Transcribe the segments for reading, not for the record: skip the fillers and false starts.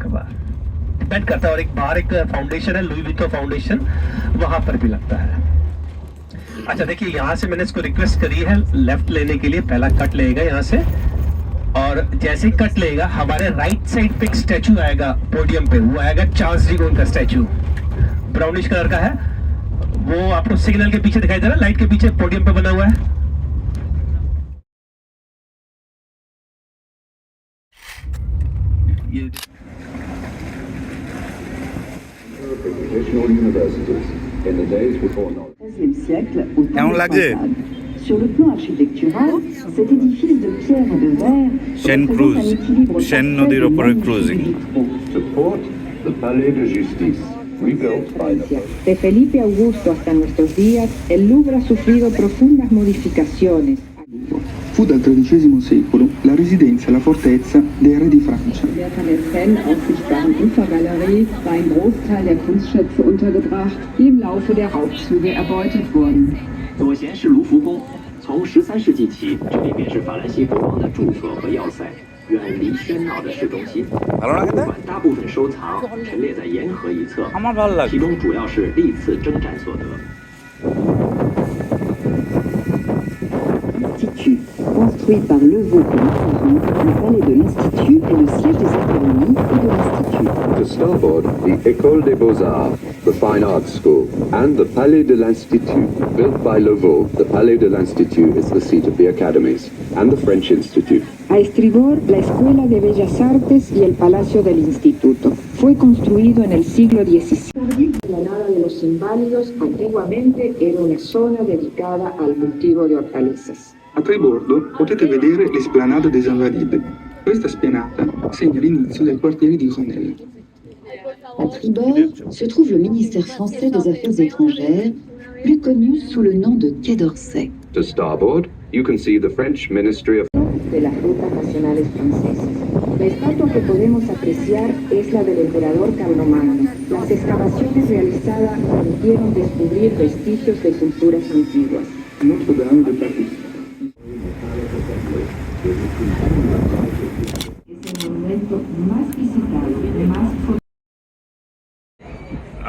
Depend करता है। और एक बाहर एक फाउंडेशन है, लुई विटो फाउंडेशन, वहां पर भी लगता है। अच्छा देखिए, यहाँ से मैंने इसको रिक्वेस्ट करी है लेफ्ट लेने के लिए। पहला कट लेगा यहाँ से, और जैसे ही कट लेगा हमारे राइट साइड पे एक स्टैचू आएगा पोडियम पे, वो आएगा चार्ल्स डी गोल का स्टैचू, ब्राउनिश कलर का है। वो आपको सिग्नल के पीछे दिखाई दे रहा है, लाइट के पीछे पोडियम पे बना हुआ है। ये কেমন লাগছে? Sur le plan architectural, cet édifice de pierre et de verre Seine Cruz, représente un équilibre Seine parfait নদীর des ওপরে magnifiques cruising. vitraux. Support the Palais de Justice, rebuilt by the De Felipe Augusto hasta nuestros días, el Louvre ha sufrido profundas modificaciones. Fu dal XIII secolo la residenza e la fortezza dei re di Francia. In der Van aussichtbaren Ufergalerie war ein Großteil der Kunstschätze untergebracht, die im Laufe der Raubzüge erbeutet wurden. 左贤是卢浮宫，从13世纪起，这里便是法兰西国王的住所和要塞，远离喧闹的市中心。 ভালো লাগে 博 তো? 物馆大部分收藏陈列在沿河一侧， আমার ভালো লাগে।其中主要是历次征战所得。 Institut. Construit par Levaux et Mitterrand, le palais de l'Institut est le siège des académies et de l'Institut. To starboard, the École des Beaux-Arts, the Fine Arts School, and the Palais de l'Institut. Built by Levaux, the Palais de l'Institut is the seat of the academies, and the French Institute. A estribor, la Escuela de Bellas Artes y el Palacio del Instituto. Fue construido en el siglo XVII. La Nada de los Inválidos antiguamente era una zona dedicada al cultivo de hortalizas. A Tribordo potete vedere l'Esplanade des Invalides. Questa spianata segna l'inizio del quartiere di Grenelle. À Tribord se trouve le ministère français des Affaires étrangères, plus connu sous le nom de Quai d'Orsay. To starboard, you can see the French Ministry of De las rutas nacionales francesas. La estatua que podemos apreciar es la del emperador Carlomagno. Las excavaciones realizadas permitieron descubrir vestigios de culturas antiguas. Notre-Dame de Paris. Es el monumento más visitado, más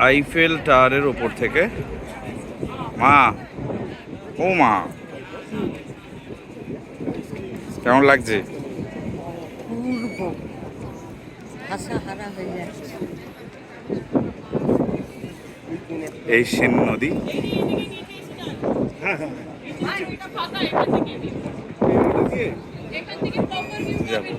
Eiffel টাওয়ারের ওপর থেকে মা, ও মা, কেমন লাগছে? এই সেন নদী। যাবো।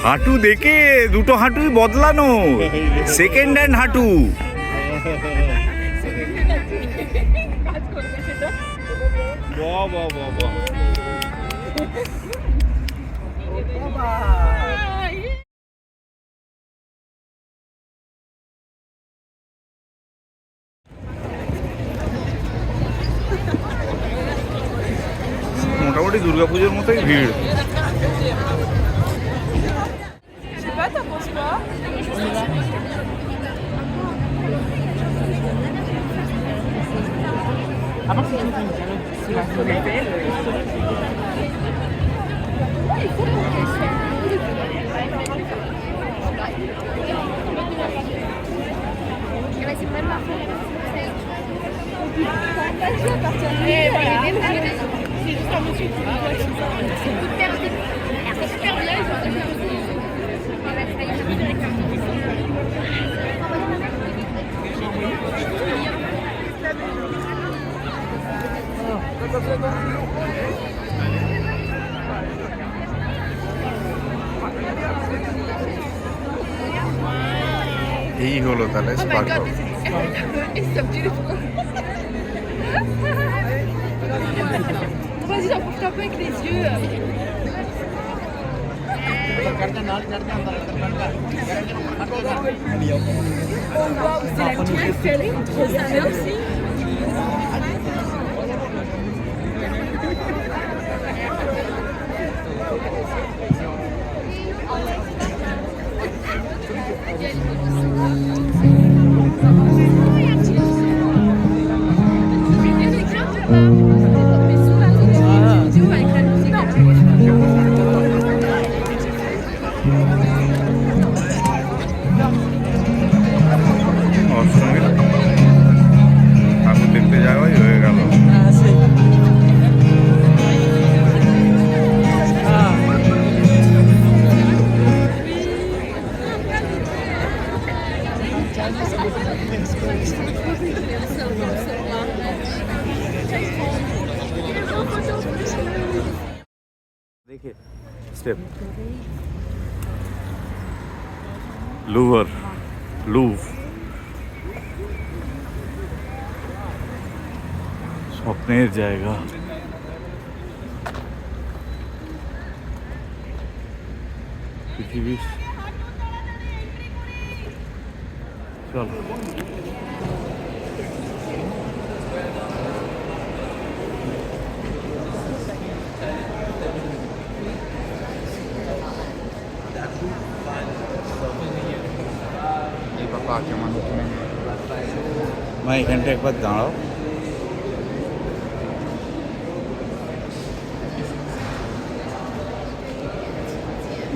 হাঁটু দেখে দুটো হাঁটুই বদলানো, সেকেন্ড হ্যান্ড হাঁটু। বাহ বাহ বাহ বাহ। মোটামুটি দুর্গাপুজোর মতোই ভিড়। এই হলো তাহলে sparkle. Vas-y, j'en profite un peu avec les yeux. Waouh, c'est la Tour Eiffel, trop bien, merci. অষ্টমীর ঠাকুর দেখতে যাওয়াই হয়ে গেল। দেখে স্টেপ লুভার লুভ স্বপ্নের জায়গা। পৃথিবীর চলো মা এখানটা একবার দাঁড়াও।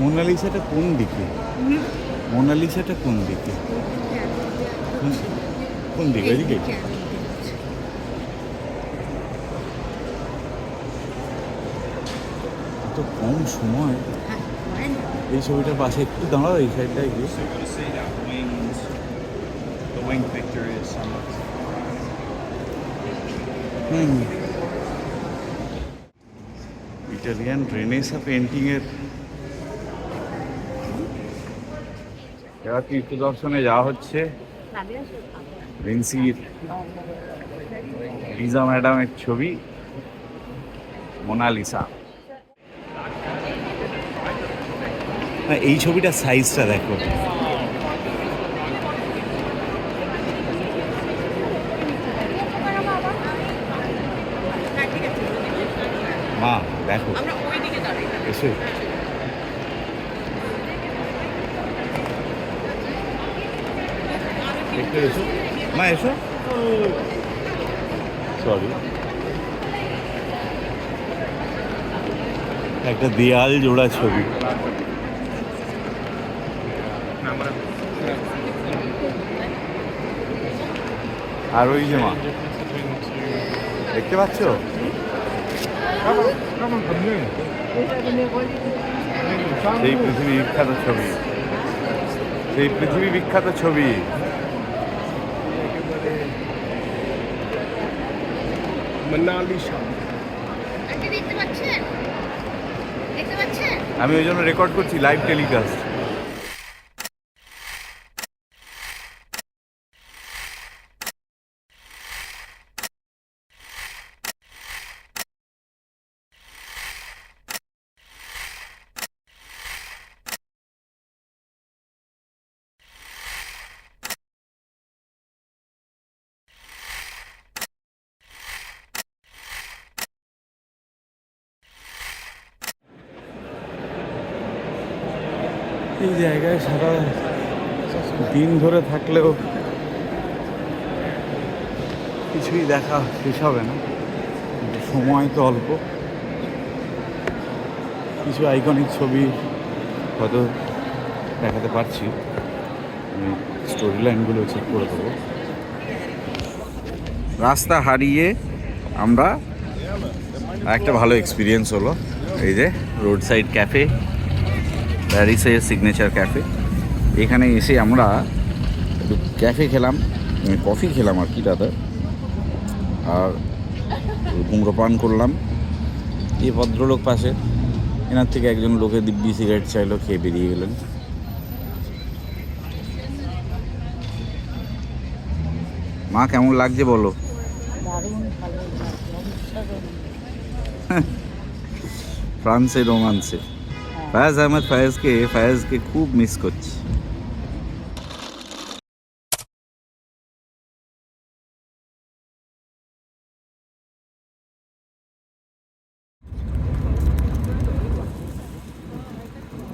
মোনালিসাটা কোন দিকে? মোনালিসাটা কোন দিকে? কোন দিকে? ওইদিকে? এত কম সময় এই ছবিটার পাশে একটু দাঁড়াও, এই সাইডটায় গিয়ে। ইটালিয়ান রেনেসা পেন্টিংয়ের এবার তীর্থ দর্শনে যাওয়া হচ্ছে। ভিন্সির লিজা ম্যাডামের ছবি মোনালিসা। এই ছবিটার সাইজটা দেখো, মা দেখো এসে একটু এসো মা, এসো। সরি, একটা দেয়াল জোড়া ছবি। আর ওই যে মা দেখতে পাচ্ছ, সেই পৃথিবী বিখ্যাত ছবি, সেই পৃথিবী বিখ্যাত ছবি। আমি ওই জন্য রেকর্ড করছি, লাইভ টেলিকাস্ট। জায়গায় সারা দিন ধরে থাকলেও কিছুই দেখা শেষ হবে না, কিন্তু সময় তো অল্প। কিছু আইকনিক ছবি হয়তো দেখাতে পারছি, আমি স্টোরি লাইনগুলো চেক করে দেবো। রাস্তা হারিয়ে আমরা একটা ভালো এক্সপিরিয়েন্স হলো। এই যে রোড সাইড ক্যাফে, প্যারিসের সিগনেচার ক্যাফে। এখানে এসে আমরা একটু ক্যাফে খেলাম, কফি খেলাম আর কি দাদা, আর ধূম্রপান করলাম। এই ভদ্রলোক পাশে, এনার থেকে একজন লোকে দিব্যি সিগারেট চাইলো, খেয়ে বেরিয়ে গেলেন। মা কেমন লাগছে বলো? ফ্রান্সের রোমান্সে ফায়াজ আহমেদ ফায়াজকে খুব মিস করছি।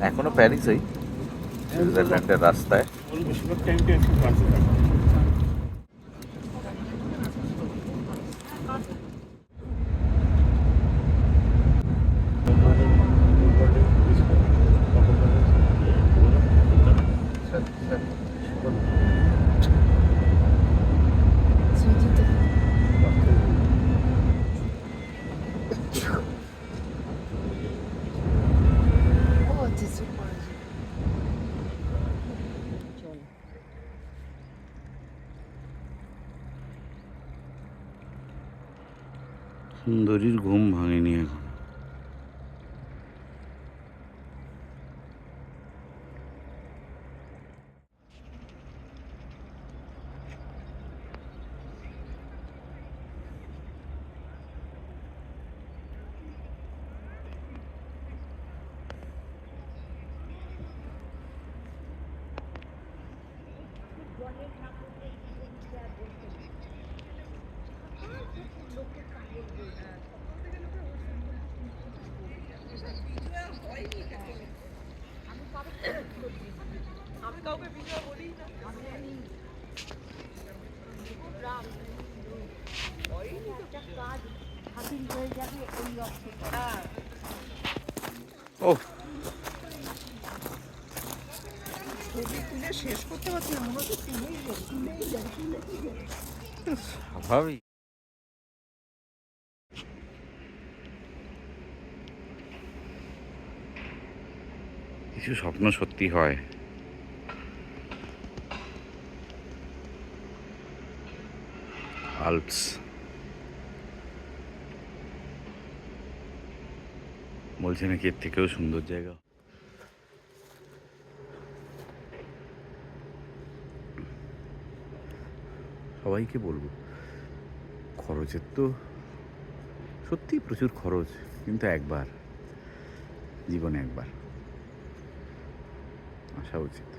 এখনো প্যারিসেই সুইজারল্যান্ডের রাস্তায়। সুন্দরীর ঘুম ভাঙেনি এখন। ও স্বাভাবিক। কিছু স্বপ্ন সত্যি হয়। আল্পস বলছে নাকি এর থেকেও সুন্দর জায়গা। সবাইকে বলবো, খরচের তো সত্যি প্রচুর খরচ, কিন্তু একবার জীবনে একবার আসা উচিত।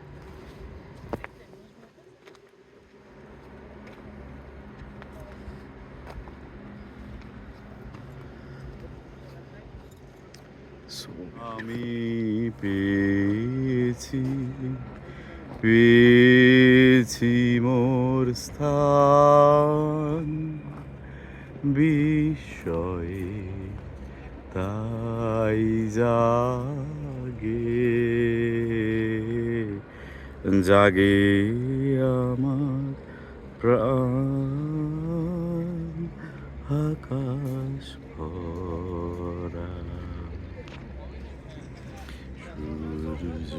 আমি পেয়েছি মোর স্থান বিস্ময়ে, তাই জাগে আমার প্রাণ আকাশ ভরা সূর্য।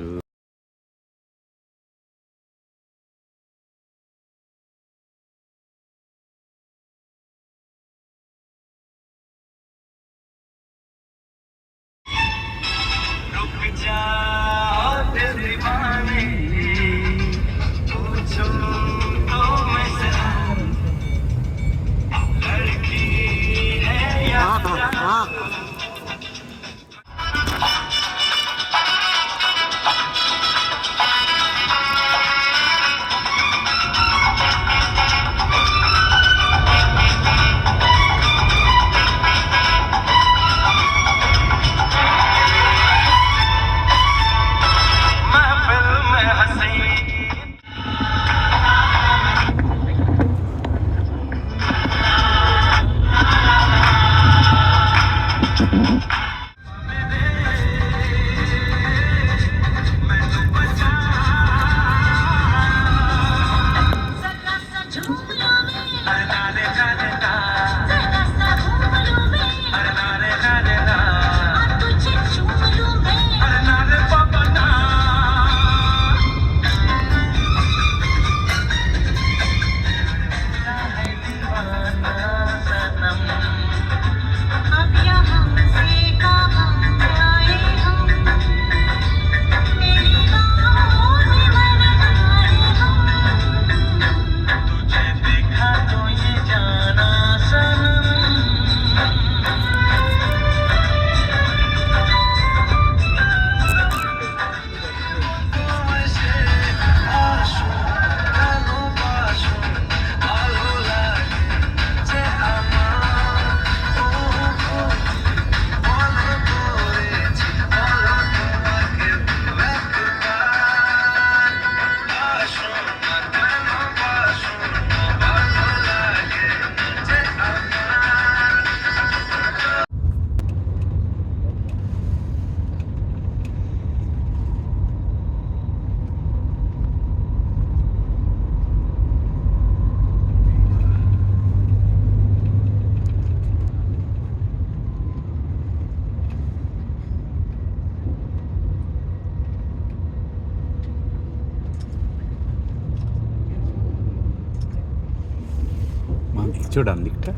নিচেও ডান দিকটা।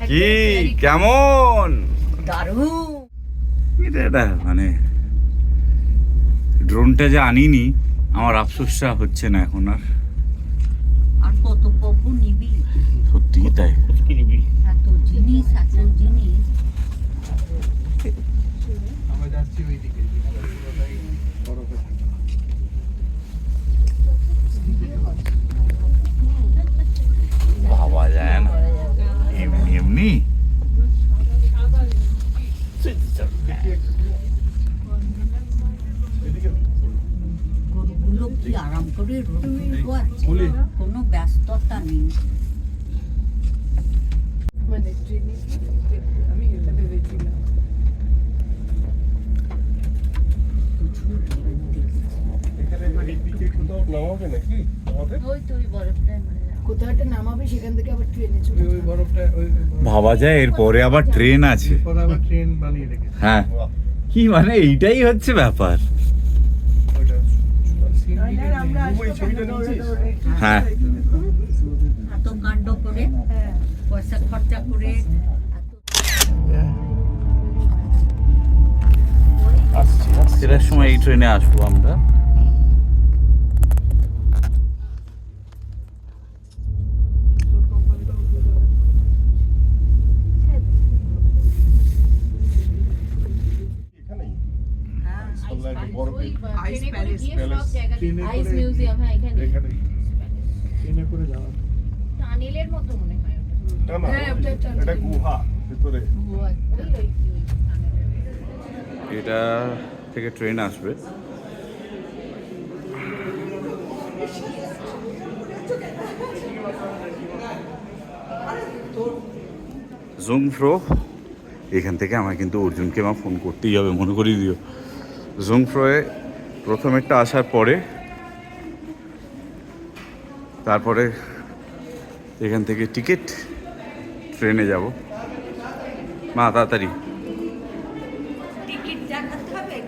কি কেমন এটা মানে ড্রোনটা যে আনিনি আমার আফসোসটা হচ্ছে না এখন আর। আর কত পপু নিবি? সত্যি তাই। এত জিনিস ভাবা যায় না এমনি এমনি। গরুগুলো কি আরাম করে রোদ আছে, কোনো ব্যস্ততা নেই। ভাবা যায় এরপরে আবার ট্রেন আছে। হ্যাঁ কি মানে এইটাই হচ্ছে ব্যাপার। হ্যাঁ এত কাণ্ড করে পয়সা খরচা করে ফেরার সময় এই ট্রেনে আসবো আমরা। আইস মিউজিয়াম, হ্যাঁ এখানে ট্রেনে করে যাওয়া টানেলের মতো মনে হয়। এটা গুহা ভিতরে। এটা থেকে ট্রেন আসবে। জুংফ্রো এখান থেকে আমার কিন্তু অর্জুনকে আমার ফোন করতেই হবে, মনে করিয়ে দিও। জুংফ্রোয়ে প্রথম একটা আসার পরে তারপরে এখান থেকে টিকিট, ট্রেনে যাব। মা তাড়াতাড়ি। টিকিট দেখাতে হবে।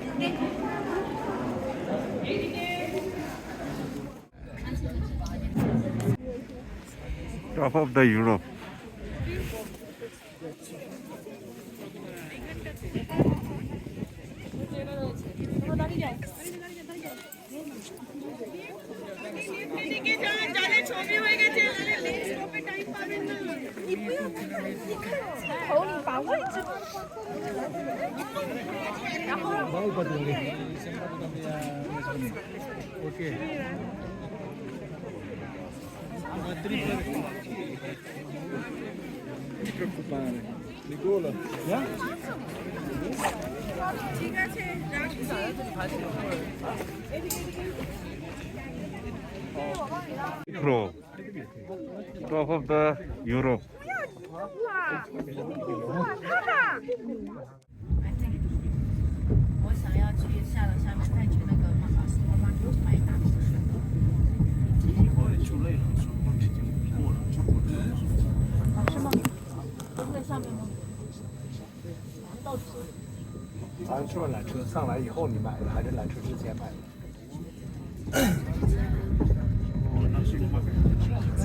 Top of the Europe. Top of the Europe.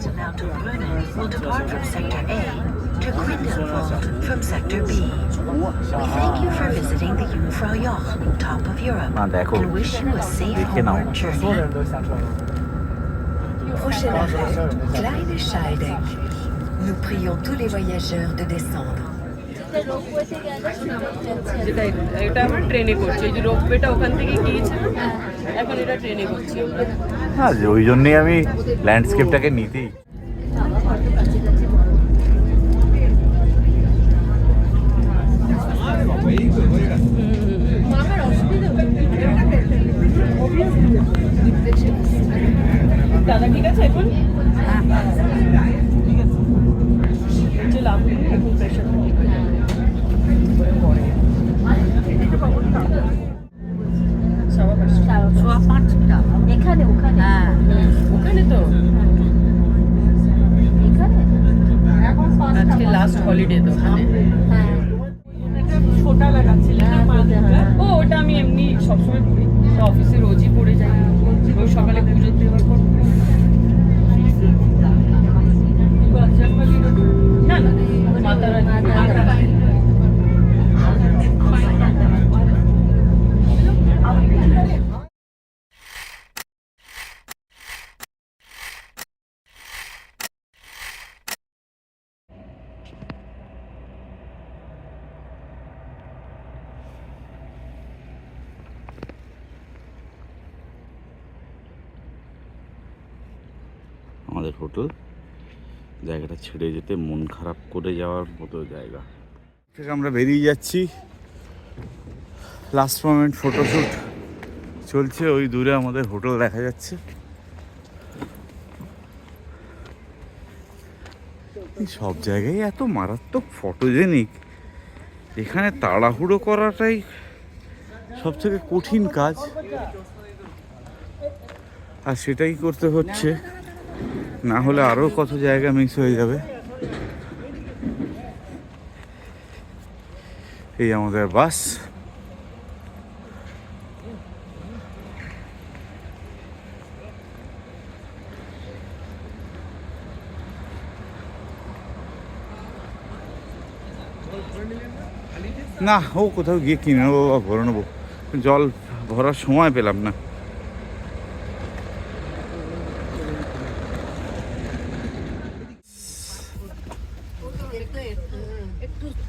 Amount of learning will depart from Sector A to Grindelwald from Sector B. We thank you for visiting the Jungfrau Joch, top of Europe, and wish you a safe homeward journey. Prochain arrêt, Kleine Scheidegg. Nous prions tous les voyageurs de descendre. এটা আমরা ট্রেনে করছি, এই যে রোপওয়েটা ওখান থেকে গিয়েছিল, এখন এটা ট্রেনে করছি। হ্যাঁ ওই জন্যই আমি ল্যান্ডস্কেপটাকে নিতেই। দাদা ঠিক আছে এখন? যে লাভ এখন প্রেশার সবাই সবসময় পড়ি, অফিসে রোজই পড়ে যাই, রোজ সকালে পুজো দেওয়ার পর। না না, মাতা রানী। আমাদের হোটেল জায়গাটা ছেড়ে যেতে মন খারাপ করে যাওয়ার মতো জায়গা থেকে আমরা বেরিয়ে যাচ্ছি। লাস্ট মোমেন্ট ফটোশ্যুট চলছে, ওই দূরে আমাদের হোটেল দেখা যাচ্ছে। সব জায়গায় এত মারাত্মক ফটোজেনিক, এখানে তাড়াহুড়ো করাটাই সব থেকে কঠিন কাজ, আর সেটাই করতে হচ্ছে, না হলে আরও কত জায়গা মিস হয়ে যাবে। এই আমাদের বাস, না ও কোথাও গিয়ে কিনে নেবো বা ভরে নেবো, জল ভরার সময় পেলাম না।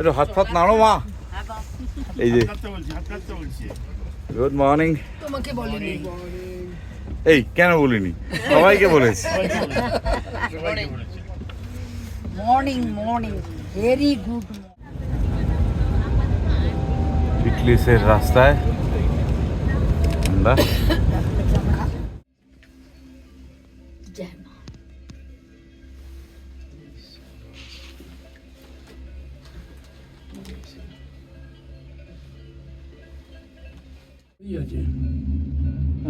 একটু হাত ফাত নাড়ো মা। এই যে গুড মর্নিং। তোমাকে বলিনি। এই কেন বলিনি, সবাইকে বলেছি। Morning morning, very good. পিকলিসের রাস্তায় আমরা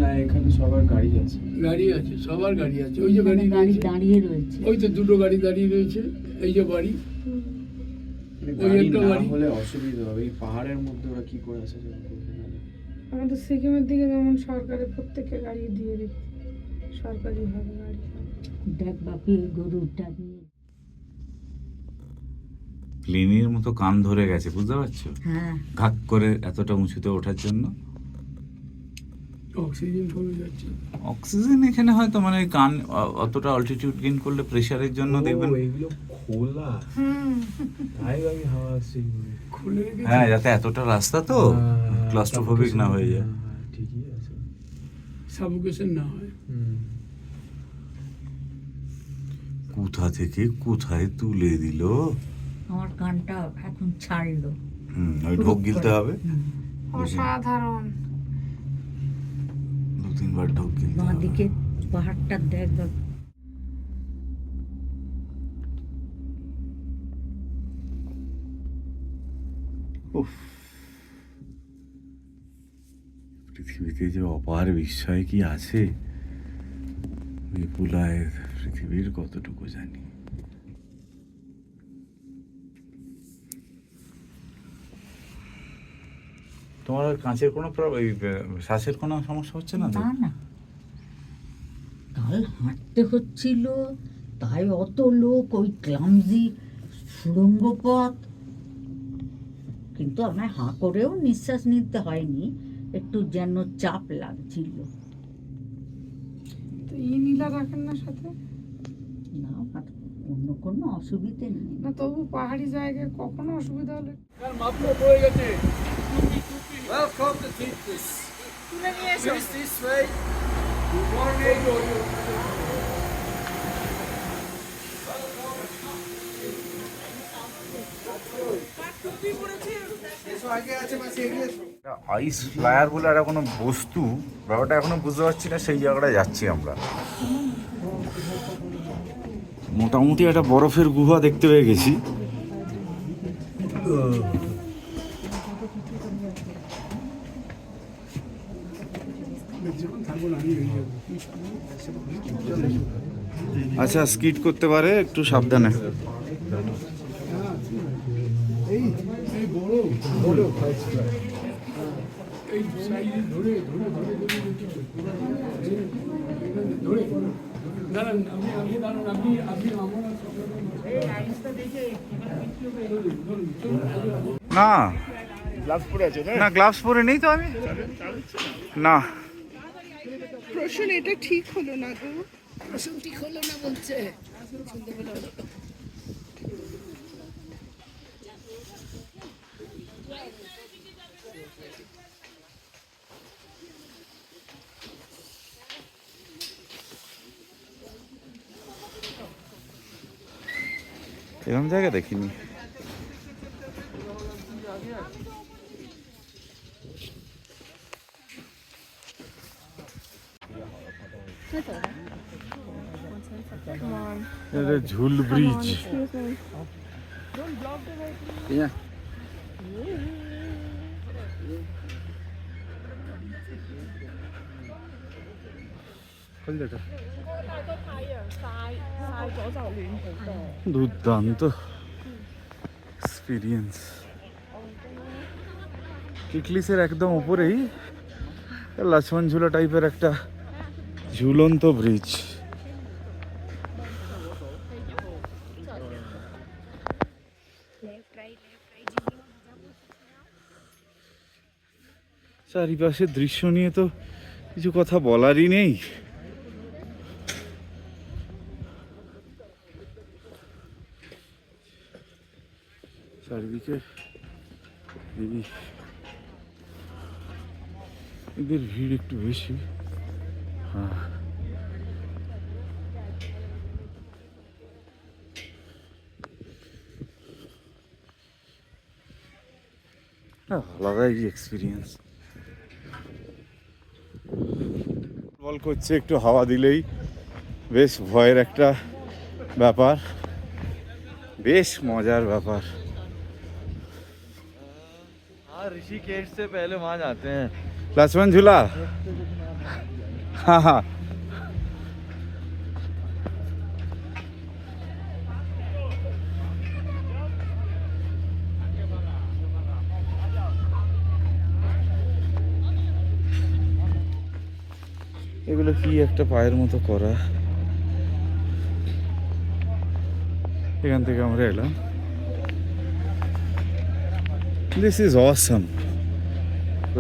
হ্যাঁ, এখানে সবার গাড়ি আছে, সবার গাড়ি আছে। ওই যে গাড়ি দাঁড়িয়ে রয়েছে, ওই তো দুটো গাড়ি দাঁড়িয়ে রয়েছে। এই যে বাড়ি, ওই একটা বাড়ি হলে অসুবিধা হবে। এই পাহাড়ের মধ্যে ওরা কি করে আসে? আমাদের সিকিমের দিকে যেমন সরকারের প্রত্যেককে গাড়ি দিয়ে রেখে, সরকারি ভাবে গাড়ি। দেখ বাপি, এই গরুটা নিয়ে প্লেনের মতো কান ধরে গেছে, বুঝতে পারছো? হ্যাঁ, ঘাক করে এতটা উঁচুতে ওঠার জন্য। অক্সিজেন কমে যাচ্ছে। অক্সিজেন এখানে হয়তো মানে কান অতটা অল্টিটিউড গেইন করলে প্রেসারের জন্য দেখবেন এগুলো খোলা, তাই আমি হাওয়া আসছে খুলে রেখেছে। হ্যাঁ, যাতে এতটা রাস্তা তো ক্লাস্ট্রোফোবিক না হয়ে যায়, ঠিকই আছে, সাফোকেশন না হয়। কোথা থেকে কোথায় তুলে দিল। আমার কানটা এখন ছাড়লো। ওই ঢোক গিলতে হবে, অসাধারণ। 2-3 বার ঢোক গিলতে হবে। বাঁদিকে পাহাড়টা দেখ বাপি। উফ, পৃথিবীতে যে অপার বিস্ময় কি আছে, বিপুলায় পৃথিবীর কতটুকু জানি। তোমার কাঁচের কোনো শ্বাসের কোনো সমস্যা হচ্ছে না তো? না না, কাল হাঁটতে হচ্ছিল, তাই অত লোক, ওই ক্লামজি সুড়ঙ্গ পথ, কিন্তু আমায় হাঁ করেও নিঃশ্বাস নিতে হয়নি, একটু যেন চাপ লাগছিল। তো নীলা রাখেন না সাথে? না, অন্য কোনো অসুবিধে নেই। না, তবু পাহাড়ি জায়গায় কখনো অসুবিধা হলে Welcome to Tiflis. তুলে নিয়ে এসো। This way. Good morning. Ice flyer বলে একটা কোনো বস্তু, ব্যাপারটা এখনো বুঝতে পারছি না, সেই জায়গাটায় যাচ্ছি আমরা। মোটামুটি একটা বরফের গুহা দেখতে পেয়ে গেছি। আচ্ছা, স্কিট করতে পারে, একটু সাবধানে। এই সাইডে ধরে ধরে ধরে ধরে ধরে ধরে দাঁড়ান আপনি দাঁড়ান আপনি আমার না গ্লাভস পরে আছে না গ্লাভস পরে নেই তো আমি না প্রশ্ন এটা ঠিক হলো না গো, প্রশ্ন ঠিক হলো না বলছে। এরকম জায়গা দেখিনি। ঝুল ব্রিজ দুর্দান্ত এক্সপিরিয়েন্স। কিকলিসের একদম উপরেই লক্ষ্মণ ঝুলা টাইপের একটা ঝুলন্ত ব্রিজ। চারিপাশের দৃশ্য নিয়ে তো কিছু কথা বলারই নেই। চারিদিকে এদের ভিড় একটু বেশি। হ্যাঁ আলাদাই এক্সপিরিয়েন্স। বল করছে একটু হাওয়া দিলেই বেশ ভয়ের একটা ব্যাপার, বেশ মজার ব্যাপার। ऋषिकेश से पहले वहाँ जाते हैं लक्ष्मण झूला। हाँ हाँ এগুলো কি একটা পায়ের মতো করা। এখান থেকে আমরা এলাম। This is awesome.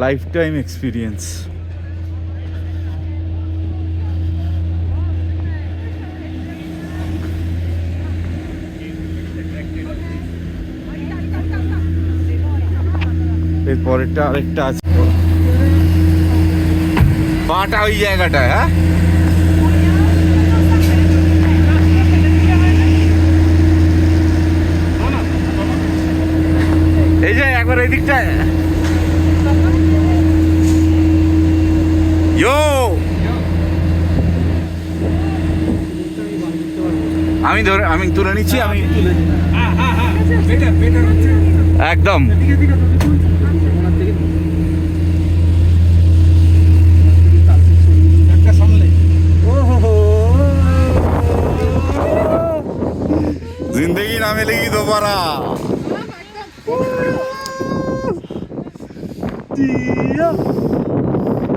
Lifetime experience. এরপরেরটা আরেকটা আছে, পাটা ওই জায়গাটায়। হ্যাঁ এই যে একবার এই দিকটায় আমি তুলে নিচ্ছি। আমি একদম जिंदगी ना मिलेगी दोबारा।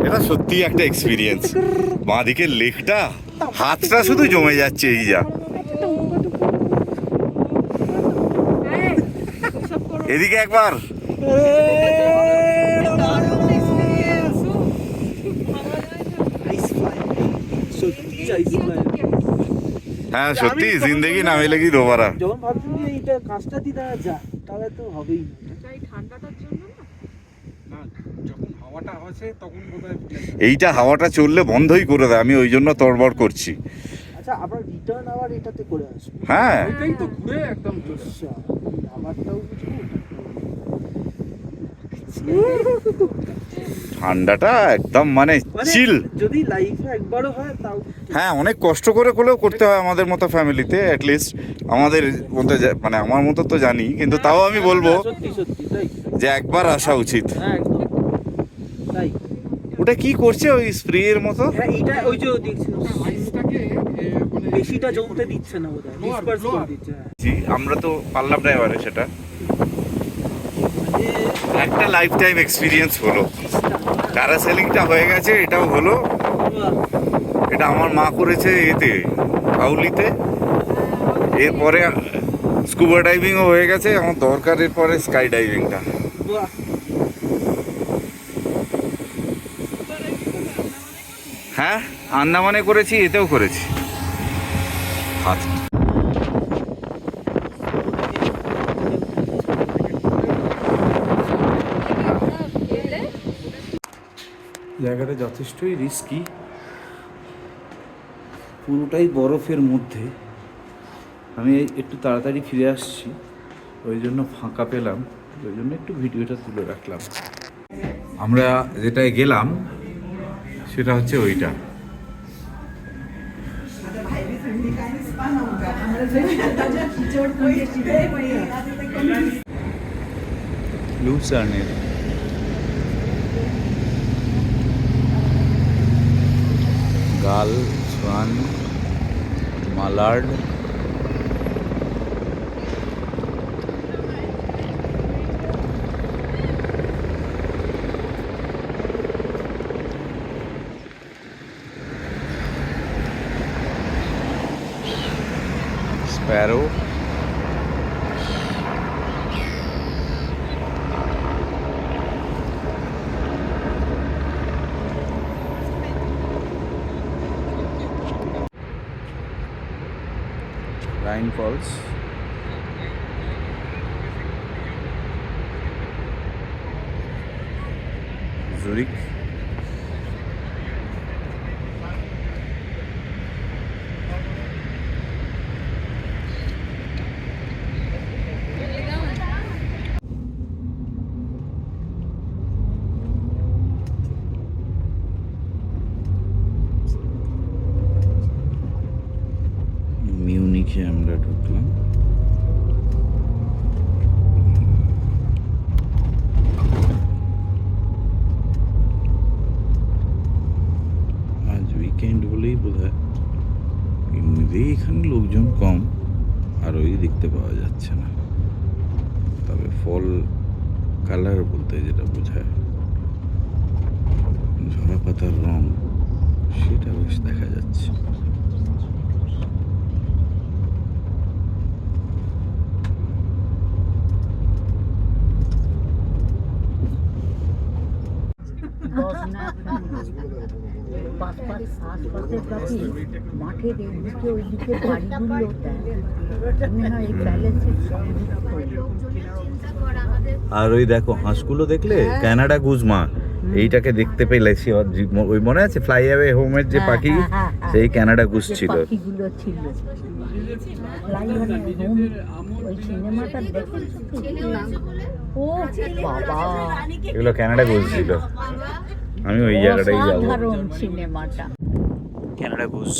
এটা সত্যি একটা এক্সপিরিয়েন্স। বাঁ দিকের লেকটা, হাতটা শুধু জমে যাচ্ছে। এই যা এদিকে একবার হ্যাঁ সত্যি জিন্দেগি না মিলেগি দোবারা। যখন ভাবছেন যে এইটা কাজটা দিতে যা তাহলে তো হবেই না। এইটা হাওয়াটা চললে বন্ধই করে দেয়। আমি ওই জন্য তড়বড় করছি। আচ্ছা আবার রিটার্ন আবার এটাতে করে আসবো। হ্যাঁ এটাই তো ঘুরে একদম আমারটাও বুঝবো। ঠান্ডাটা একদম মানে চিল। যদি লাইফে একবারও হয় তাও হ্যাঁ অনেক কষ্ট করে হলেও করতে হয় আমাদের মতো ফ্যামিলিতে। অ্যাটলিস্ট আমাদের মতো মানে আমার মতো তো জানি, কিন্তু তাও আমি বলবো সত্যি সত্যি তাই যে একবার আসা উচিত। হ্যাঁ একদম তাই। ওটা কি করছে ওই স্প্রের মতো? হ্যাঁ এইটা ওই যে দেখছেন বেশিটা জমতে দিচ্ছে না, বোধহয় ডিসপার্স করে দিচ্ছে। জি আমরা তো পারলাম না এবারে সেটা। একটা লাইফ টাইম এক্সপিরিয়েন্স হলো। প্যারাসেলিংটা হয়ে গেছে, এটাও হলো। এটা আমার মা করেছে এতে আউলিতে। এরপরে স্কুবা ডাইভিংও হয়ে গেছে, আমার দরকারের পরে স্কাই ডাইভিংটা। হ্যাঁ, আন্দামানে করেছি, এতেও করেছি। জায়গাটা যথেষ্টই রিস্কি, পুরোটাই বরফের মধ্যে। আমি একটু তাড়াতাড়ি ফিরে আসছি, ওই জন্য ফাঁকা পেলাম, ওই জন্য একটু ভিডিওটা তুলে রাখলাম। আমরা যেটায় গেলাম সেটা হচ্ছে ওইটা। লুসার্নের গাল, সোয়ান, মালার্ড, স্প্যারো, রাইন ফলস, জুরিক, মিউনিখে আমরা ঢুকলাম। আজ উইকেন্ড বলেই বোধহয়, এমনিতেই এখানে লোকজন কম, আর ওই দেখতে পাওয়া যাচ্ছে না। তবে ফল কালার বলতে যেটা বোঝায়, ঝরা পাতার রং, সেটা বেশ দেখা যাচ্ছে। মাঠের এইদিকে ওইদিকে বাড়িগুলো আর ওই দেখো হাঁসগুলো দেখলে, কানাডা গুজমা, এইটাকে দেখতে পেলে ওই মনে আছে ফ্লাই অ্যাওয়ে হোমের যে পাখি, সেই কানাডা গুজ ছিল। পাখিগুলো ছিল ফ্লাই অ্যাওয়ে হোম, ওই সিনেমাটা দেখেছো? ও বাবা, এগুলো কানাডা গুজ ছিল। আমি ওই জায়গাটাই যাবো। সাধারণ সিনেমাটা কানাডা গুজ।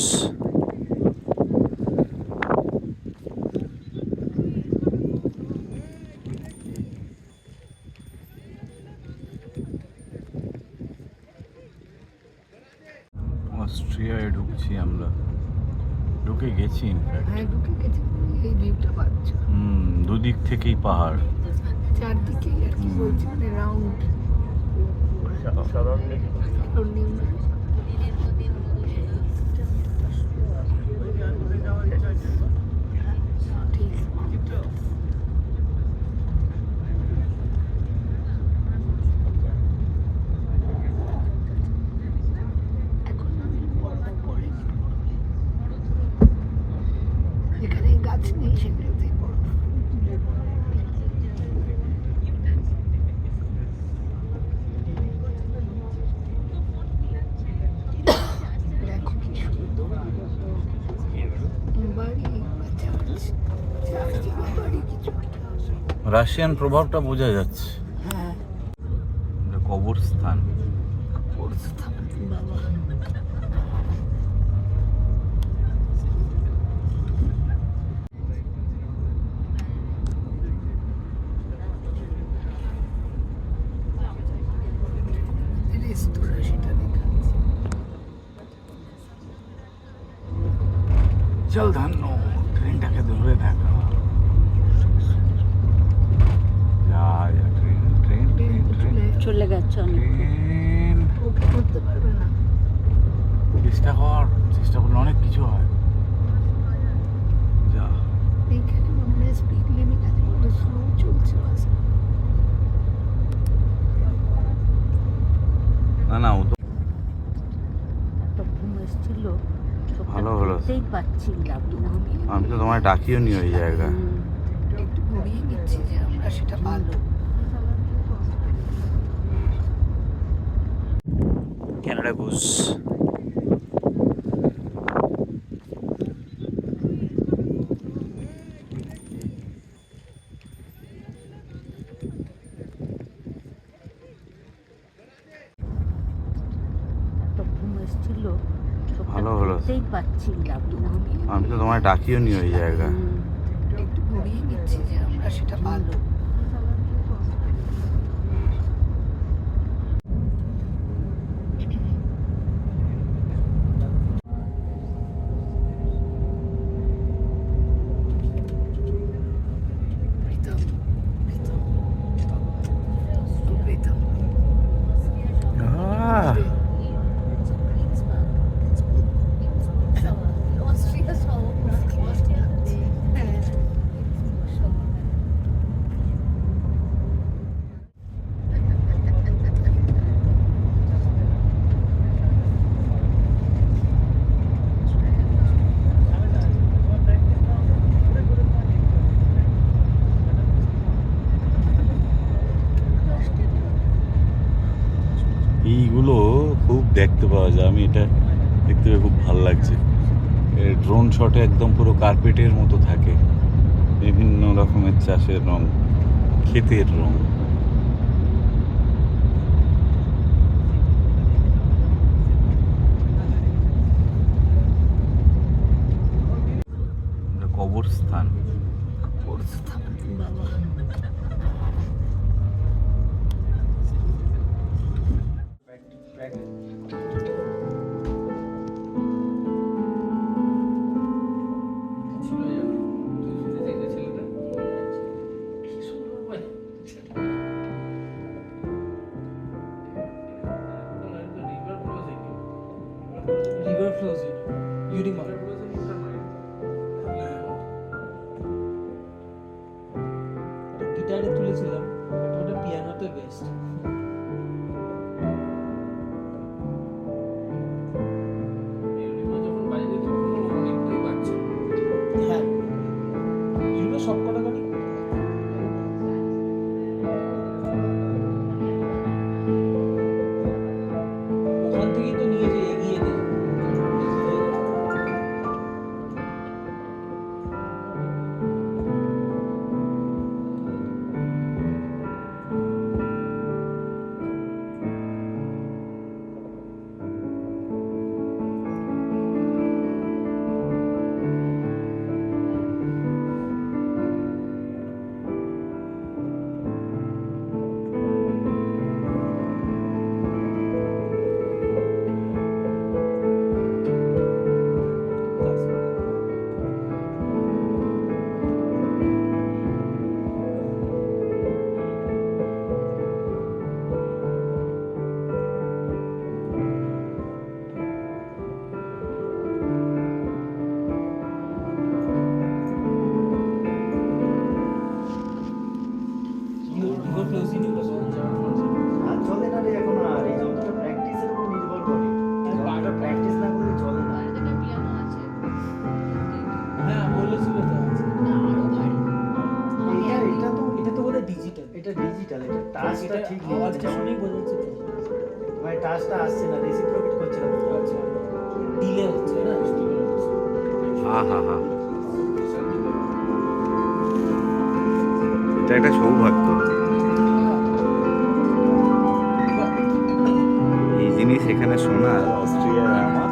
অস্ট্রিয়ায় ঢুকছি আমরা, ঢুকে গেছি ইনফ্যাক্ট। হ্যাঁ, ঢুকে গেছি। এই ভিউটা পাচ্ছ, দুদিক থেকেই পাহাড়, চারদিকেই আর কি বলছি, মানে রাউন্ড। এখানে গাছ নেই, সেগুলোতে বড়। দেখো কি সুন্দর বাড়ি, বাড়ি কিছু। রাশিয়ান প্রভাবটা বোঝা যাচ্ছে। হ্যাঁ, কবরস্থান। বাবা রেস্তোরাঁ, সেটা দেখাচ্ছে। চল ধান্য, ট্রেনটাকে ধরে দেখা। যা ট্রেন ট্রেন ট্রেন চলে গেছে অনেক। করতে পারবে না। চেষ্টা করলে অনেক কিছু হয়। যা এইখানে মনে হয় স্পিড লিমিট আছে, বড় স্লো চলছে বাস। না ও তো একটা ঘুম এসেছিল, ভালো হলো। দেখতেই পাচ্ছিলাম না। আমি তো তোমায় ডাকিও নি ওই জায়গায়। একটু ঘুমিয়ে নিচ্ছি যে আমরা, সেটা ভালো। Canada goose. একটা ঘুম এসেছিল, ভালো হলো। দেখতেই পাচ্ছিলাম না। আমি তো তোমায় ডাকিও নি ওই জায়গায়। একটু ঘুমিয়ে নিচ্ছি যে আমরা, সেটা ভালো। এইগুলো খুব দেখতে পাওয়া যায়, আমি এটা দেখতে পেয়ে খুব ভালো লাগছে। ড্রোন শটে একদম পুরো কার্পেটের মতো থাকে, বিভিন্ন রকমের চাষের রং, ক্ষেতের রং। কবরস্থান, বাবা river flows in Yurima. গিটারে তুলেছিলাম, ওটা পিয়ানোতে বেস্ট। হ্যাঁ, ইউরোপে সব কটা গাড়ি ওখান থেকেই তো নিয়ে যে এগিয়ে দেয়। river flows in আর চলে না রে এখন, আর এই যতটা প্র্যাকটিসের উপর নির্ভর করে, বারবার প্র্যাকটিস না করলে চলে না। হ্যাঁ বলেছিল তো এটা তো বোধহয় ডিজিটাল। এটা ডিজিটাল, এটা টাচটা ঠিক নেই। আওয়াজটা শুনেই বোঝা যাচ্ছে তো, মানে টাচটা আসছে না, রেসিপ্রোকেট করছে না। আচ্ছা ডিলে হচ্ছে না। হা এটা একটা সৌভাগ্য। এই জিনিস এখানে শোনা অস্ট্রিয়ার আমার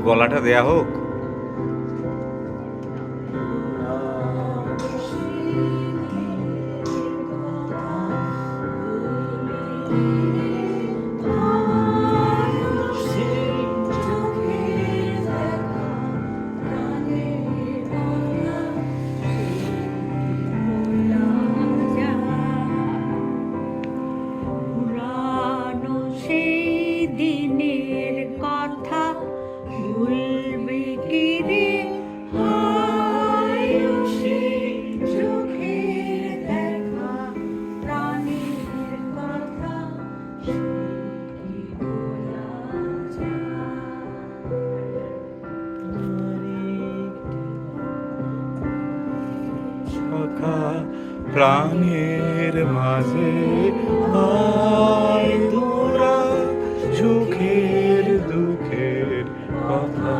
গলাটা দেয়া হোক। পুরানো সেই দিনের কথা ভুলবে কি রে, হায় সেই চোখের দেখা প্রাণের কথা সে কি ভোলা সখা প্রাণের মাঝে আয় তোরা সুখের দুঃখের কথা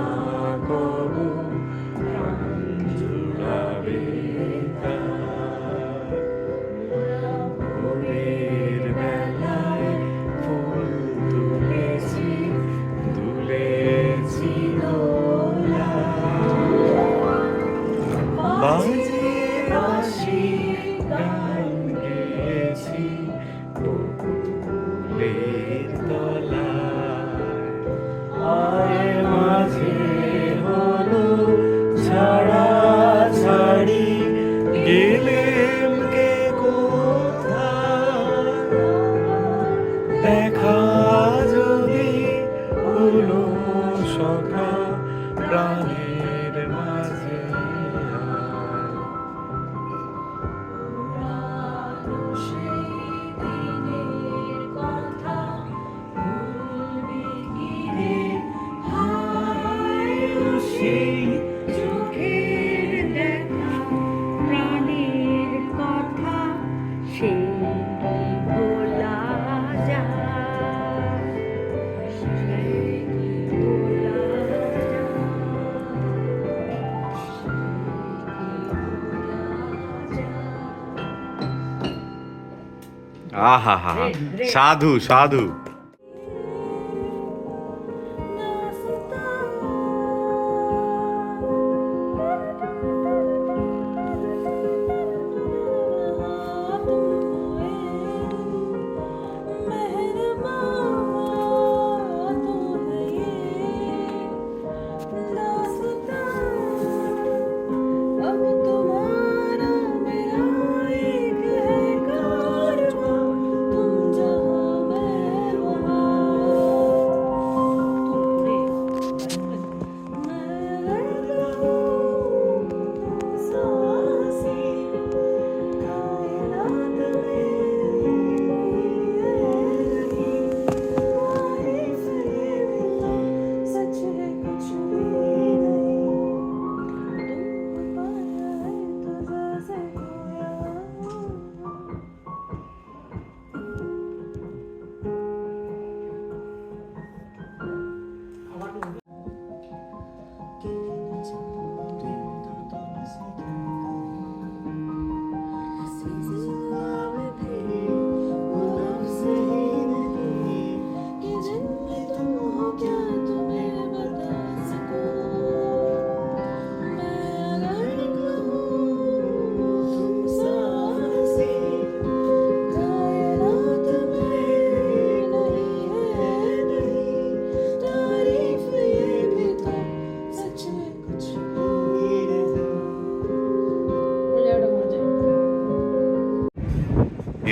কব, প্রাণ জুড়াবে তার। ভোরের বেলায় ফুল তুলেছি, তুলেছি দোলা, বাজে বাঁশি গান গেয়েছি বকুলের তলায়। আয় মাঝে হলো ছাড়া ছাড়ি, গেলেম কে কোথায়, দেখা যদি হলো সখা প্রাণের মাঝে। সেই চোখের দেখা প্রাণের কথা সে কি ভোলা যায়, সে কি ভোলা আহা হা, সাধু সাধু।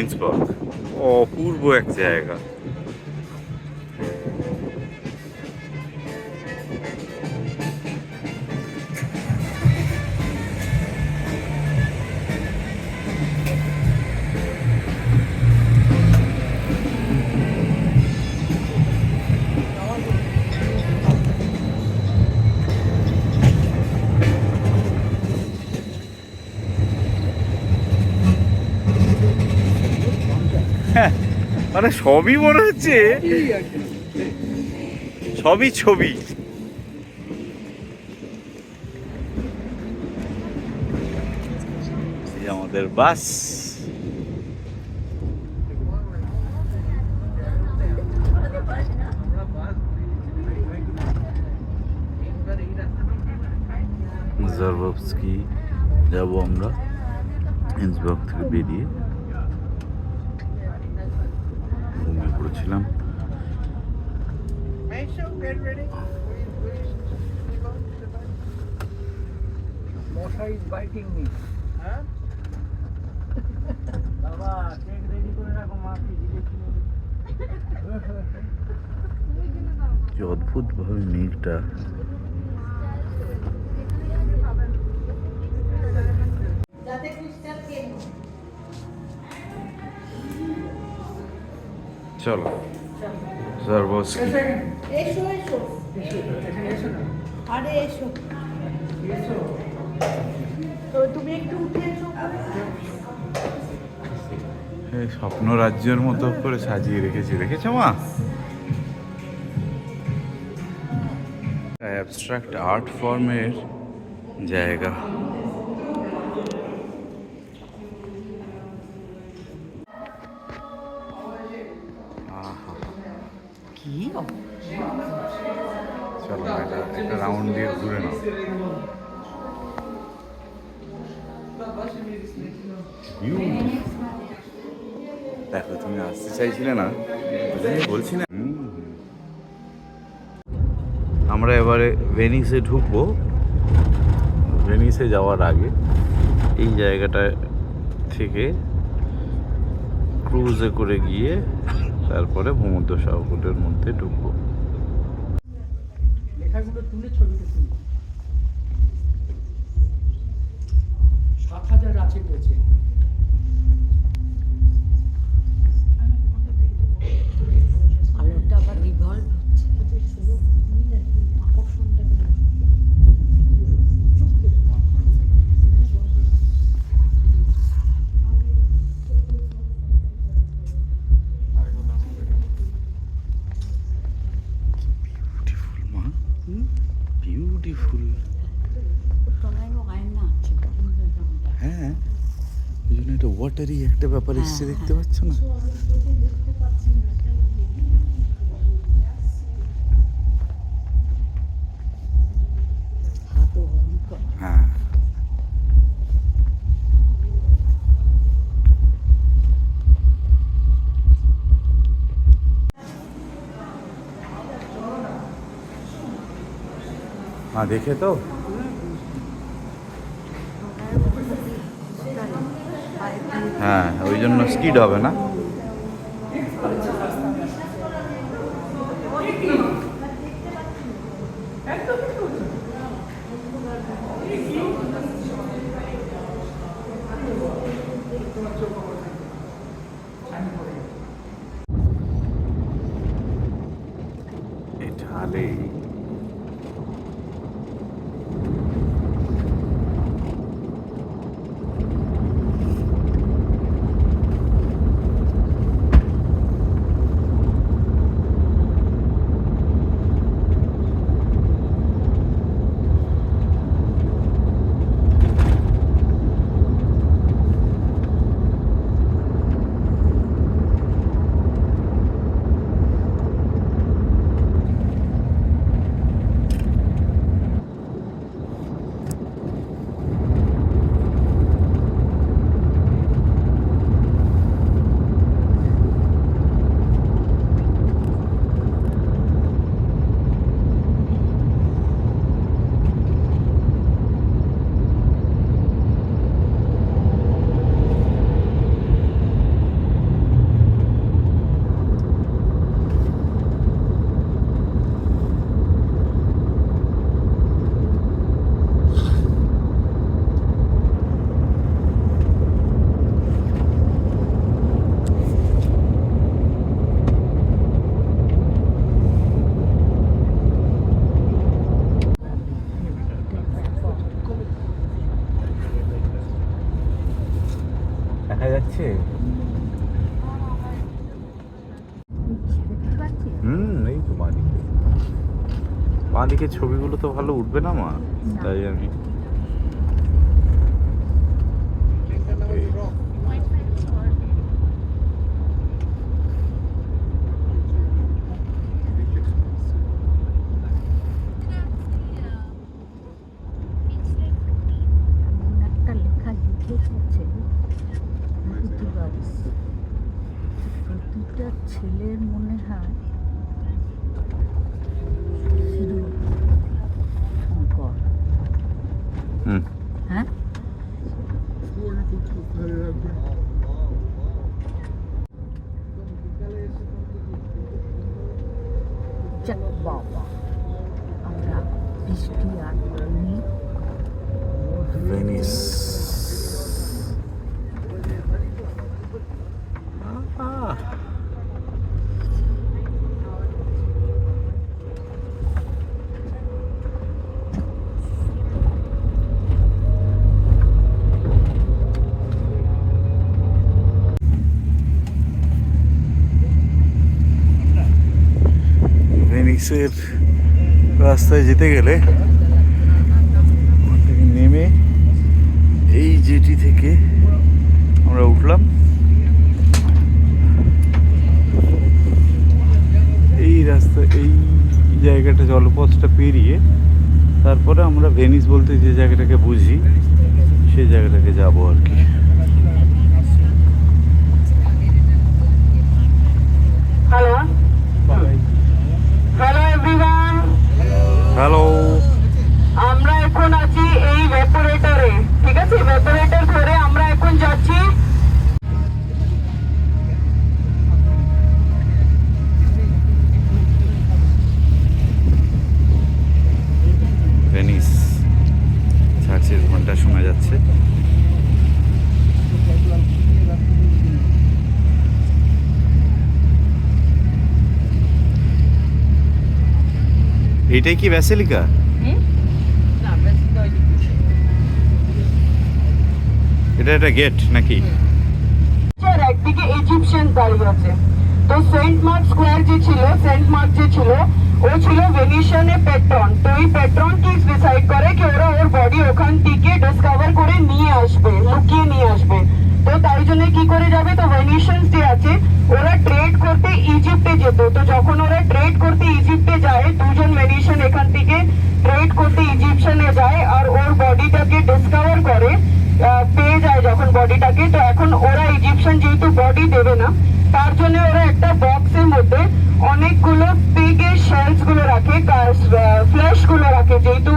ইন্সবার্গ অপূর্ব এক জায়গা। মানে সবই মনে হচ্ছে সবই ছবি। আমাদের বাস জারবাভস্কি যাব আমরা ইন্সব্রাগ থেকে বেরিয়ে। ঘুমিয়ে পড়েছিলাম। Mosha is biting me. Huh? Baba, take ready করে রাখো মাকে দিলে কি হবে? কি অদ্ভুত ভাবে মেঘটা চলো জারবাভস্কি। এসো এসো আরে এসো তো তুমি একটু উঠে এসো। এই স্বপ্ন রাজ্যের মতো করে সাজিয়ে রেখেছি, দেখেছো মা? অ্যাবস্ট্রাক্ট আর্ট ফর্মের জায়গা। কি চলো একটা রাউন্ড দিয়ে ঘুরে নাও। দেখো তুমি আসতে চাইছিলে না, বলছি না। আমরা এবারে ভেনিসে ঢুকবো। ভেনিসে যাওয়ার আগে এই জায়গাটা থেকে ক্রুজে করে গিয়ে তারপরে ভূমধ্যসাগরের মধ্যে ঢুকবো। লেখাগুলো তুলে ছবিতে তুলি 7,000 আছে বলছে। আলোটা আবার রিভলভ হচ্ছে। বিউটিফুল মা, বিউটিফুল। হ্যাঁ, এই জন্য একটা ওয়াটারি একটা ব্যাপার এসছে, দেখতে পাচ্ছ না? হ্যাঁ, দেখে তো হ্যাঁ, ওই জন্য স্কিড হবে না। ঢালে দেখা যাচ্ছে। এই তো বাঁদিকে ছবিগুলো তো ভালো উঠবে না মা, তাই আমি এটা ছেলের মনে হয় শঙ্কর। হ্যাঁ যাক বাবা, আমরা বৃষ্টি আর পাইনি। ভেনিস। ভেনিসের রাস্তায় যেতে গেলে ওখান থেকে নেমে এই জেটি থেকে আমরা উঠলাম, এই রাস্তা এই জায়গাটা জলপথটা পেরিয়ে তারপরে আমরা ভেনিস বলতে যে জায়গাটাকে বুঝি সেই জায়গাটাকে যাবো আর কি। Hello hello everyone, hello. আমরা এখন আছি এই ভেপোরেটরে, ঠিক আছে? ভেপোরেটর ধরে আমরা এখন যাচ্ছি ভেনিস। চার্চের ঘন্টা শোনা যাচ্ছে। এইটাই কি ব্যাসিলিকা? এটা একটা গেট নাকি? একদিকে ইজিপশিয়ান দাঁড়িয়ে আছে। তো সেন্ট মার্ক স্কোয়ার যে ছিল, সেন্ট মার্ক যে ছিল ও ছিল ভেনিশিয়ানের পেট্রন। তো এই পেট্রন কি ডিসাইড করে কি ওরা ওর বডি ওখান থেকে ডিসকভার করে নিয়ে আসবে, লুকিয়ে নিয়ে আসবে। তো তাই জন্য কি করে যাবে, তো ভেনিশিয়ান যে আছে ওরা ট্রেড করতে ইজিপ্টে যেত। তো যখন ওরা ট্রেড করতে ইজিপ্টে যায়, দুজন ভেনিশিয়ান এখান থেকে ট্রেড করতে ইজিপশিয়ানে যায় আর ওর বডিটাকে ডিসকভার করে, পেয়ে যায় যখন বডিটাকে। তো এখন ওরা ইজিপশিয়ান যেহেতু বডি দেবে না, তার জন্য ওরা একটা বক্সের মধ্যে অনেকগুলো পিগের শেলস গুলো রাখে, ফ্লেশ গুলো রাখে। যেহেতু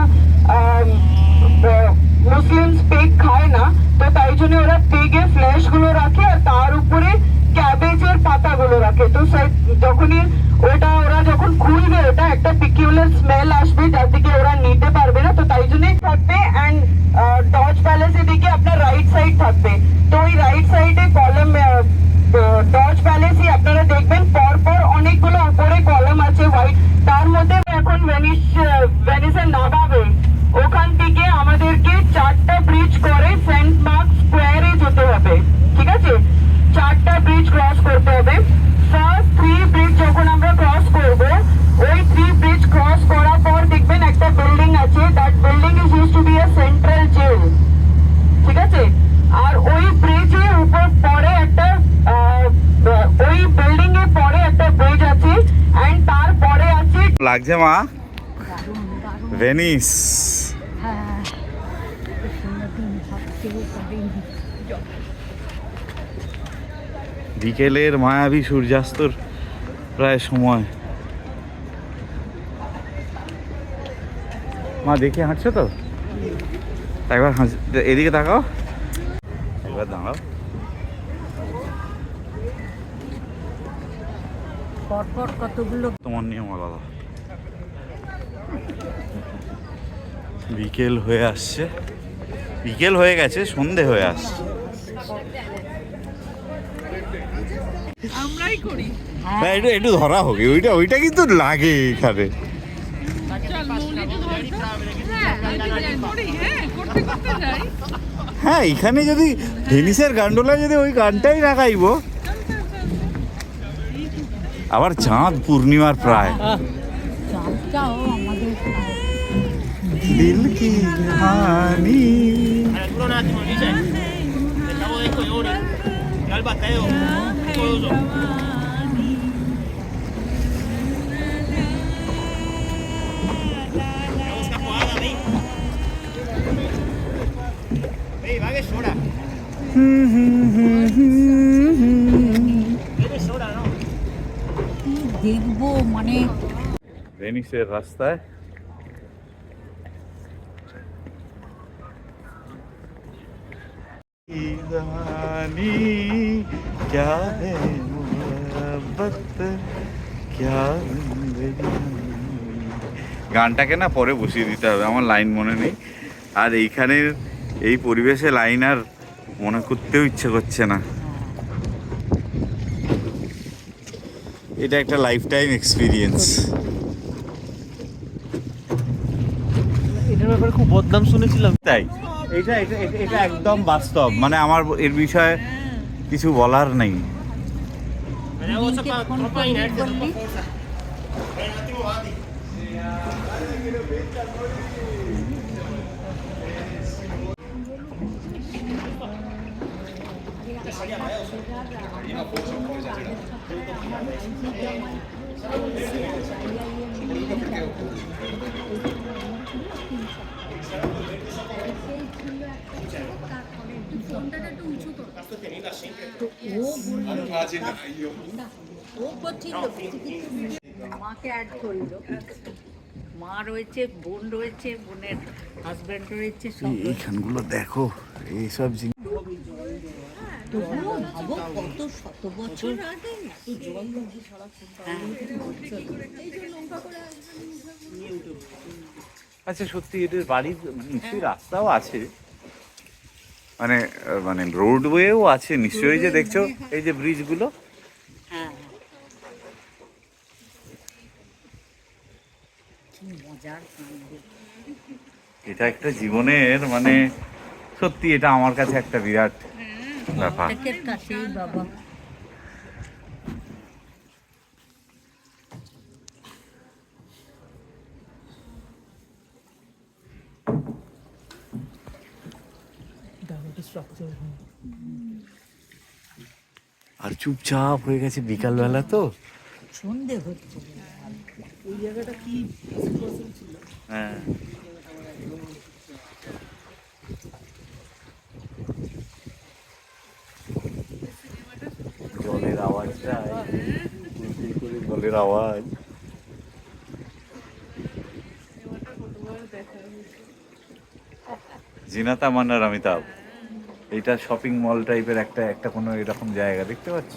মুসলিমস পেগ খায় না, তো তাই জন্য ওরা পেগের ফ্লেশ গুলো রাখে আর তার উপরে ক্যাবেজের পাতাগুলো রাখে। তো যখনই ওরা যখন খুলবে ওটা একটা পিকিউলার স্মেল আসবে যার দিকে ওরা নিতে পারবে না। তো তাই জন্যই থাকবে। অ্যান্ড ডজ প্যালেসের দিকে আপনার রাইট সাইড থাকবে। তো ওই রাইট সাইডে কলম, ডজ প্যালেসই আপনারা দেখবেন পরপর অনেকগুলো উপরে কলম আছে হোয়াইট, তার মধ্যে এখন ভেনিসে নামাবে। ওখান থেকে আমাদেরকে 4টা ব্রিজ করে সেন্ট মার্ক স্কোয়ারে যেতে হবে, ঠিক আছে? 4টা ব্রিজ ক্রস করতে হবে। ফার্স্ট 3 ব্রিজ যখন আমরা ক্রস করব, ওই 3 ব্রিজ ক্রস করার পর দেখবেন একটা বিল্ডিং আছে, that building is used to be a central jail, ঠিক আছে? আর ওই ব্রিজের উপর পরে একটা ওই বিল্ডিং এর পরে একটা ব্রিজ আছে এন্ড তারপরে আছে। লাগছে মা ভেনিস। বিকেলের মায়াবী সূর্যাস্তর প্রায় সময়। মা দেখে হাঁটছো তো, একবার এদিকে তাকাও, একবার দাঁড়াও। পরপর কতগুলো তোমার নিয়ম আলাদা। বিকেল হয়ে আসছে, বিকেল হয়ে গেছে, সন্ধে হয়ে আসছে। আমরাই করি। হ্যাঁ, একটু ধরা হোক, ওইটা কিন্তু লাগে এখানে। হ্যাঁ, এখানে যদি ভেনিসের গান্ডোলা যদি ওই গানটাই না গাইব। আবার চাঁদ পূর্ণিমার প্রায়। দিল কি হানি। অনেক ভেনিসের রাস্তায় গানটাকে না পরে বসিয়ে দিতে হবে, আমার লাইন মনে নেই। আর এইখানের এই পরিবেশে লাইন আর মনে করতেও ইচ্ছে করছে না। এটা একটা লাইফ টাইম এক্সপিরিয়েন্স। এটার ব্যাপারে খুব বদনাম শুনেছিলাম। তাই এটা এটা এটা একদম বাস্তব, মানে আমার এর বিষয়ে কিছু বলার নেই। মাকে অ্যাড করলো, মা রয়েছে, বোন রয়েছে, বোনের হাজব্যান্ড রয়েছে, সব এইখানগুলো দেখো, এইসব জিনিস তবুও ভাবো কত শত বছর আগে। আচ্ছা সত্যি এদের বাড়ির নিশ্চয়ই রাস্তাও আছে, মানে মানে রোডওয়েও আছে নিশ্চয়ই, যে দেখছো এই যে ব্রিজগুলো। হ্যাঁ, কি মজার কাণ্ড। এটা একটা জীবনের, মানে সত্যি এটা আমার কাছে একটা বিরাট ব্যাপার। প্রত্যেকের কাছেই বাবা। আর চুপচাপ হয়ে গেছে বিকালবেলা তো, সন্ধে হচ্ছে। ওই জায়গাটা কি ছিল? হ্যাঁ জলের আওয়াজটা, জলের আওয়াজ। জিনাতা মান্নার অমিতাভ, এটা শপিং মল টাইপের একটা একটা কোনো এরকম জায়গা দেখতে পাচ্ছ,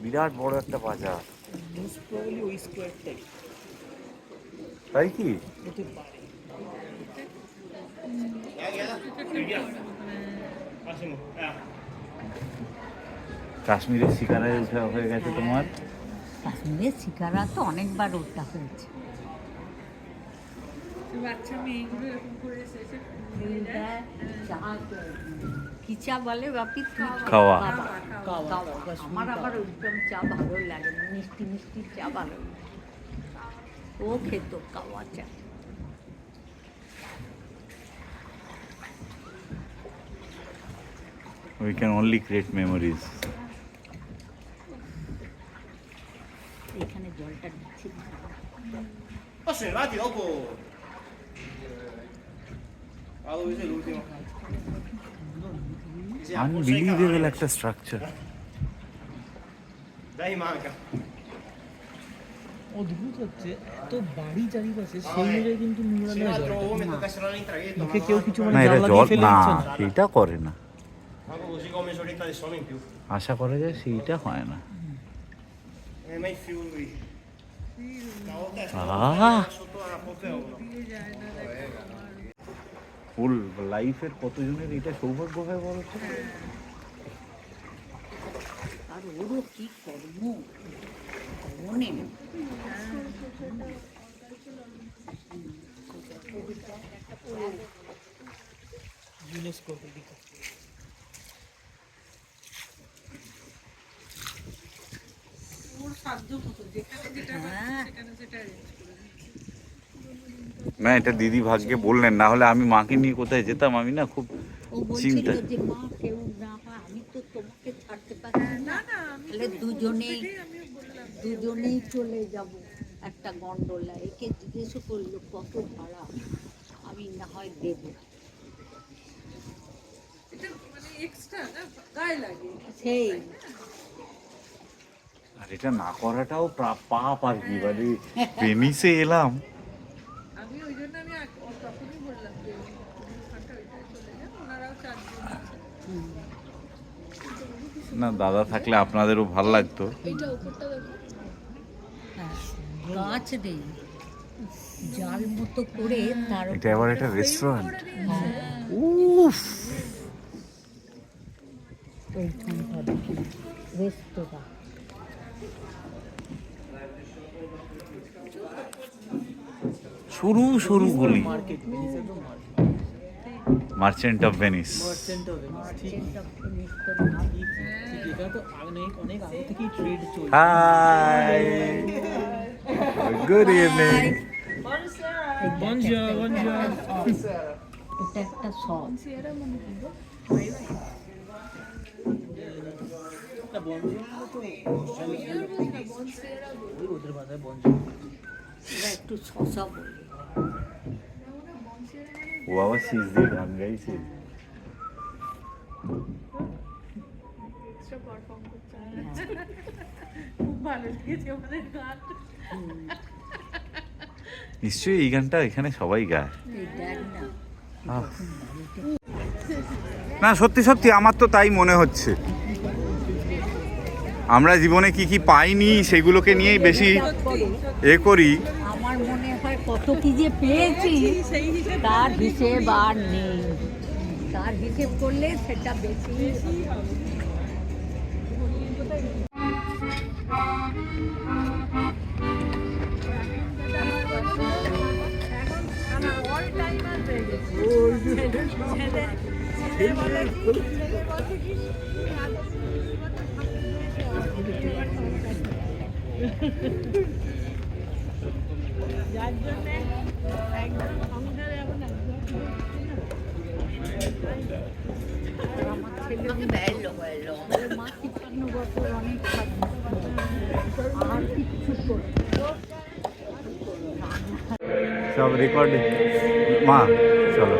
বিরাট বড় একটা বাজার। তাই কি? কাশ্মীরের শিকারায় উঠা হয়ে গেছে তোমার? কাশ্মীরের শিকারা তো অনেকবার ওঠা হয়েছে। কি চা বলে বাপি? খাওয়া। আমার আবার ওইরকম চা ভালো লাগে না, মিষ্টি মিষ্টি চা ভালো লাগে। ও খেত কাওয়া চা। We can only create memories. এখানে জলটা দিচ্ছি। Unbelievable একটা স্ট্রাকচার। অদ্ভুত হচ্ছে, এত বাড়ি চারিপাশে সেই জায়গায় কিন্তু নোংরা নয় জলটা। মুখে কেউ কিছু মানে না, এটা জানলা জল দিয়ে ফেলে না, দিচ্ছে না। সেটা করে না, আশা করা যায় সেইটা হয় না। ফুল লাইফের কতজনের এটা সৌভাগ্য হয় বলো তো? আর ওরও কি কর্ম মনে। ইউনেস্কো না, এটা দিদি ভাগ্যে বললেন, না হলে আমি মাকে নিয়ে কোথায় যেতাম, আমি না খুব ও বলছিল চিন্তা। যে মা কেউ না হয়, আমি তো তোমাকে ছাড়তে পারছি না, তাহলে দুজনেই চলে যাব একটা গন্ডোলা। একে জিজ্ঞেস করলো কত ভাড়া, আমি না হয় দেবো। সেই আর এটা না করাটাও পাপ আর কি, মানে ভেনিসে এলাম। আমি ওই জন্য আমি তখনই বললাম যে ওখানটা ওইটাই চলে যান, ওনারাও 4 দিন আছে। না দাদা থাকলে আপনাদেরও ভালো লাগতো। এইটা উপরটা দেখো, হ্যাঁ গাছ নেই, জাল মতো করে তার এটা আবার একটা রেস্টুরেন্ট। উফ, ওইখানটা দেখি রেস্তোরাঁ। সরু সরু গলি, মার্কেট ভেনিসের তো merchant of Venice. Merchant of Venice, ঠিক ঠিক। এটা তো অনেক আগে থেকেই ট্রেড চলছে। Hi, good evening. Bonjour bonjour. এটা একটা শপ। না বনজোর তো ওদের ভাষায় বনজোর। এরা একটু শশা বলে। ও আবার সিজদি গান গাইছে। খুব ভালো লেগেছে আমাদের গান। নিশ্চয়ই এই গানটা এখানে সবাই গায়। এই দেখ না, আহ। না সত্যি সত্যি আমার তো তাই মনে হচ্ছে। আমরা জীবনে কি কি পাইনি সেগুলোকে নিয়েই বেশি এ করি। আমার মনে হয় কত কি যে পেয়েছি তার হিসেব আর নেই, তার হিসেব করলে সেটা বেশি হবে। যার জন্য একদম সংসারে এখন আমার ছেলে bello মা ৫৩ বছর অনেক আর কিচ্ছু করতে সব রেকর্ডিং। মা চলো।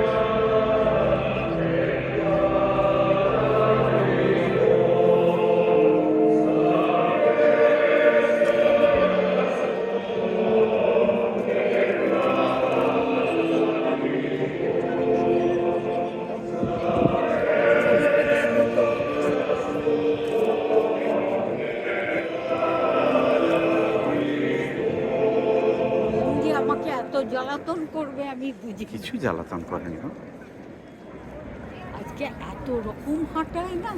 আমাকে এত জ্বালাতন করবে আমি বুঝি। কিছু জ্বালাতন করেন না। আজকে এত রকম হাঁটায় না,